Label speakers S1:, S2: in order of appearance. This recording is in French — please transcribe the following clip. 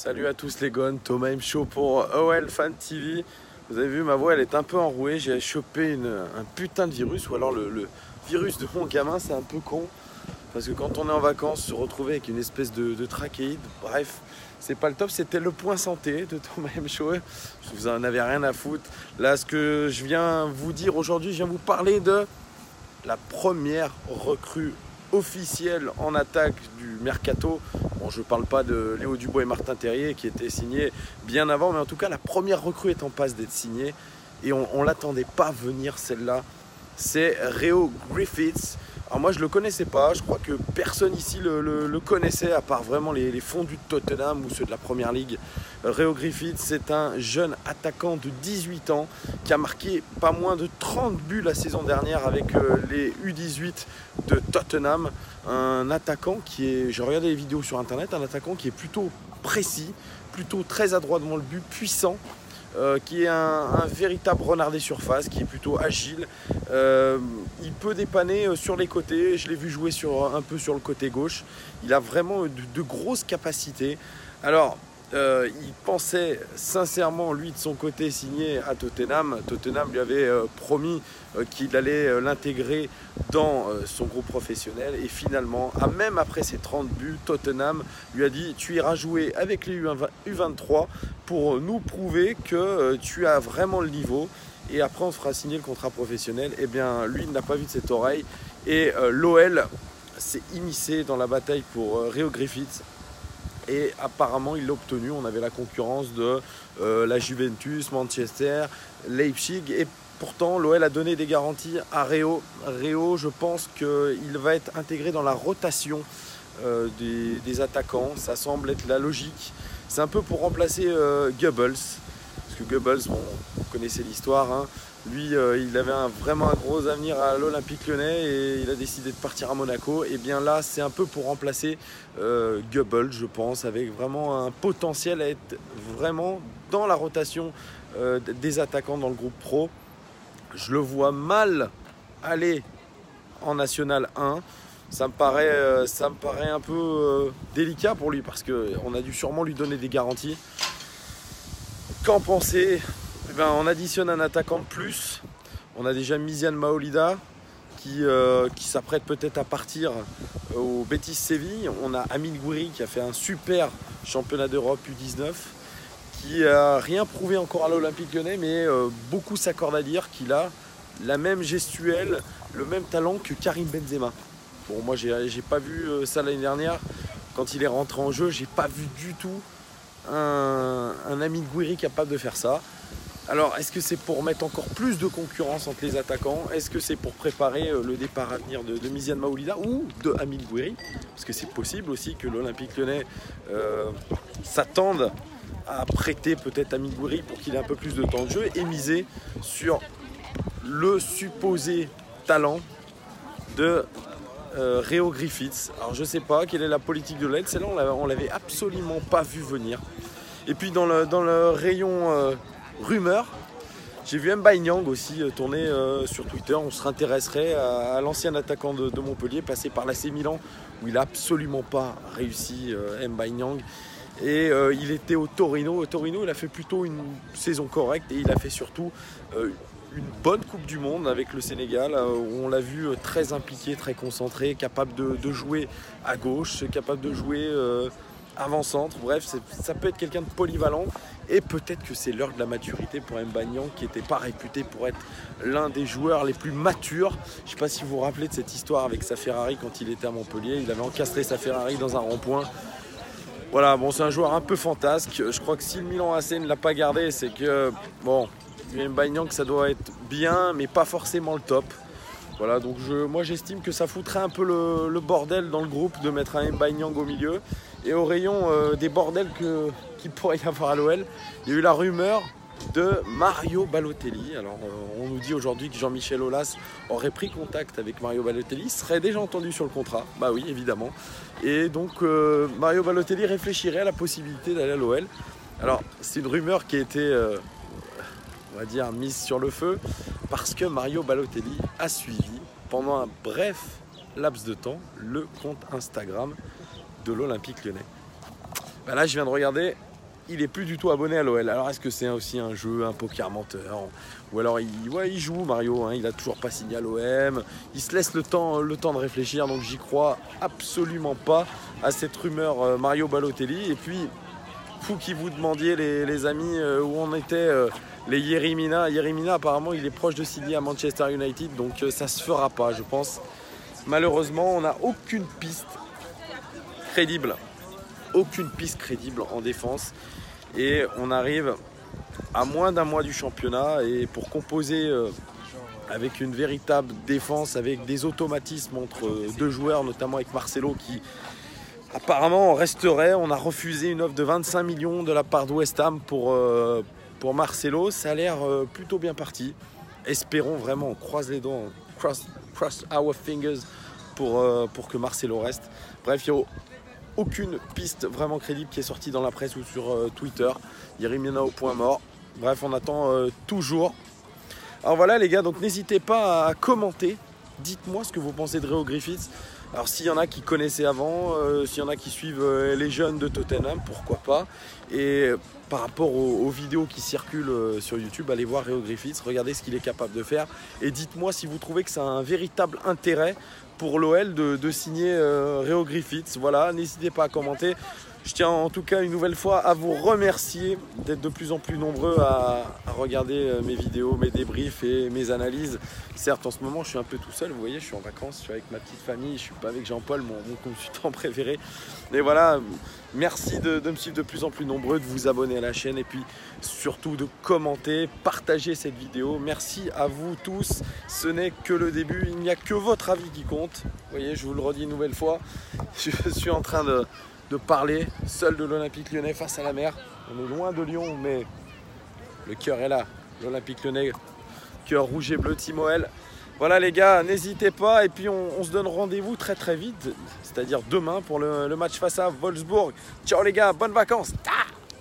S1: Salut à tous les gones, Thomas M. Show pour OL Fan TV. Vous avez vu, ma voix elle est un peu enrouée, j'ai chopé un putain de virus, ou alors le virus de mon gamin, c'est un peu con. Parce que quand on est en vacances, se retrouver avec une espèce de trachéite, bref, c'est pas le top. C'était le point santé de Thomas M. Show. Vous en avez rien à foutre. Là, ce que je viens vous dire aujourd'hui, je viens vous parler de la première recrue officielle en attaque du mercato. Bon, je ne parle pas de Léo Dubois et Martin Terrier qui étaient signés bien avant, mais en tout cas la première recrue est en passe d'être signée et on ne l'attendait pas venir celle-là. C'est Reo Griffiths. Alors moi je ne le connaissais pas, je crois que personne ici le connaissait à part vraiment les fondus de Tottenham ou ceux de la Première Ligue. Reo Griffiths, c'est un jeune attaquant de 18 ans qui a marqué pas moins de 30 buts la saison dernière avec les U18 de Tottenham. Un attaquant qui est, j'ai regardé les vidéos sur internet, un attaquant qui est plutôt précis, plutôt très adroit devant le but, puissant. Qui est un véritable renard des surfaces, qui est plutôt agile. Il peut dépanner sur les côtés, je l'ai vu jouer un peu sur le côté gauche. Il a vraiment de grosses capacités. Alors, il pensait sincèrement, lui de son côté, signer à Tottenham. Tottenham lui avait promis qu'il allait l'intégrer dans son groupe professionnel. Et finalement, même après ses 30 buts, Tottenham lui a dit « Tu iras jouer avec les U23 pour nous prouver que tu as vraiment le niveau. Et après, on te fera signer le contrat professionnel. » Eh bien, lui, il n'a pas vu de cette oreille. Et l'OL s'est immiscé dans la bataille pour Reo Griffiths. Et apparemment, il l'a obtenu. On avait la concurrence de la Juventus, Manchester, Leipzig. Et pourtant, l'OL a donné des garanties à Reo. Reo, je pense qu'il va être intégré dans la rotation des attaquants. Ça semble être la logique. C'est un peu pour remplacer Goebbels. Parce que Goebbels, bon, vous connaissez l'histoire, hein. Lui, il avait vraiment un gros avenir à l'Olympique Lyonnais et il a décidé de partir à Monaco. Et bien là, c'est un peu pour remplacer Goebbels, je pense, avec vraiment un potentiel à être vraiment dans la rotation des attaquants dans le groupe pro. Je le vois mal aller en National 1. Ça me paraît un peu délicat pour lui parce qu'on a dû sûrement lui donner des garanties. Qu'en penser ? Eh ben, on additionne un attaquant de plus. On a déjà Misiane Maolida qui s'apprête peut-être à partir au Betis Séville. On a Amine Gouiri qui a fait un super championnat d'Europe U19, qui n'a rien prouvé encore à l'Olympique Lyonnais, mais beaucoup s'accordent à dire qu'il a la même gestuelle, le même talent que Karim Benzema. Bon, moi j'ai pas vu ça l'année dernière. Quand il est rentré en jeu, j'ai pas vu du tout un Amine Gouiri capable de faire ça. Alors, est-ce que c'est pour mettre encore plus de concurrence entre les attaquants? Est-ce que c'est pour préparer le départ à venir de Misiane Maolida ou de Amine Gouiri? Parce que c'est possible aussi que l'Olympique Lyonnais s'attende à prêter peut-être Amine Gouiri pour qu'il ait un peu plus de temps de jeu et miser sur le supposé talent de Reo Griffiths. Alors je sais pas quelle est la politique de l'aide, celle-là on l'avait absolument pas vu venir. Et puis dans le rayon rumeur, j'ai vu Mbaye Niang aussi tourner sur Twitter. On se réintéresserait à l'ancien attaquant de Montpellier, passé par l'AC Milan, où il n'a absolument pas réussi, Mbaye Niang. Et il était au Torino. Au Torino, il a fait plutôt une saison correcte et il a fait surtout une bonne Coupe du Monde avec le Sénégal, où on l'a vu très impliqué, très concentré, capable de jouer à gauche, capable de jouer avant-centre. Bref, ça peut être quelqu'un de polyvalent. Et peut-être que c'est l'heure de la maturité pour Mbaye Niang, qui n'était pas réputé pour être l'un des joueurs les plus matures. Je ne sais pas si vous vous rappelez de cette histoire avec sa Ferrari quand il était à Montpellier. Il avait encastré sa Ferrari dans un rond-point. Voilà, bon, c'est un joueur un peu fantasque. Je crois que si le Milan AC ne l'a pas gardé, c'est que, bon, Mbaye Niang, ça doit être bien, mais pas forcément le top. Voilà, donc moi j'estime que ça foutrait un peu le bordel dans le groupe de mettre un Mbaye Niang au milieu. Et au rayon des bordels qu'il pourrait y avoir à l'OL, il y a eu la rumeur de Mario Balotelli. Alors on nous dit aujourd'hui que Jean-Michel Aulas aurait pris contact avec Mario Balotelli, serait déjà entendu sur le contrat. Bah oui, évidemment. Et donc Mario Balotelli réfléchirait à la possibilité d'aller à l'OL. Alors c'est une rumeur qui a été, on va dire, mise sur le feu parce que Mario Balotelli a suivi pendant un bref laps de temps le compte Instagram de l'Olympique Lyonnais. Ben là, je viens de regarder il est plus du tout abonné à l'OL. Alors est-ce que c'est aussi un jeu, un poker menteur, ou alors il joue Mario, hein, il a toujours pas signé à l'OM, il se laisse le temps de réfléchir, donc j'y crois absolument pas à cette rumeur Mario Balotelli. Et puis vous qui vous demandiez les amis où on était les Yerry Mina. Yerry Mina apparemment il est proche de signer à Manchester United, donc ça se fera pas je pense. Malheureusement on n'a aucune piste crédible. Aucune piste crédible en défense et on arrive à moins d'un mois du championnat et pour composer avec une véritable défense, avec des automatismes entre deux joueurs, notamment avec Marcelo qui apparemment resterait. On a refusé une offre de 25 millions de la part de West Ham pour Marcelo. Ça a l'air plutôt bien parti. Espérons vraiment, on croise les doigts, cross our fingers pour que Marcelo reste. Bref, il y a aucune piste vraiment crédible qui est sortie dans la presse ou sur Twitter. Yerry Mina au point mort. Bref, on attend toujours. Alors voilà les gars, donc n'hésitez pas à commenter. Dites-moi ce que vous pensez de Réo Griffiths. Alors s'il y en a qui connaissaient avant, s'il y en a qui suivent les jeunes de Tottenham, pourquoi pas. Et par rapport aux vidéos qui circulent sur YouTube, allez voir Réo Griffiths, regardez ce qu'il est capable de faire. Et dites-moi si vous trouvez que c'est un véritable intérêt pour l'OL de signer Réo Griffiths. Voilà, n'hésitez pas à commenter. Je tiens en tout cas une nouvelle fois à vous remercier d'être de plus en plus nombreux à regarder mes vidéos, mes débriefs et mes analyses. Certes, en ce moment, je suis un peu tout seul. Vous voyez, je suis en vacances, je suis avec ma petite famille. Je ne suis pas avec Jean-Paul, mon consultant préféré. Mais voilà, merci de me suivre de plus en plus nombreux, de vous abonner à la chaîne et puis surtout de commenter, partager cette vidéo. Merci à vous tous. Ce n'est que le début. Il n'y a que votre avis qui compte. Vous voyez, je vous le redis une nouvelle fois. Je suis en train de parler seul de l'Olympique Lyonnais face à la mer. On est loin de Lyon, mais le cœur est là. L'Olympique Lyonnais, cœur rouge et bleu, Team OL. Voilà les gars, n'hésitez pas. Et puis on se donne rendez-vous très très vite, c'est-à-dire demain pour le match face à Wolfsburg. Ciao les gars, bonnes vacances.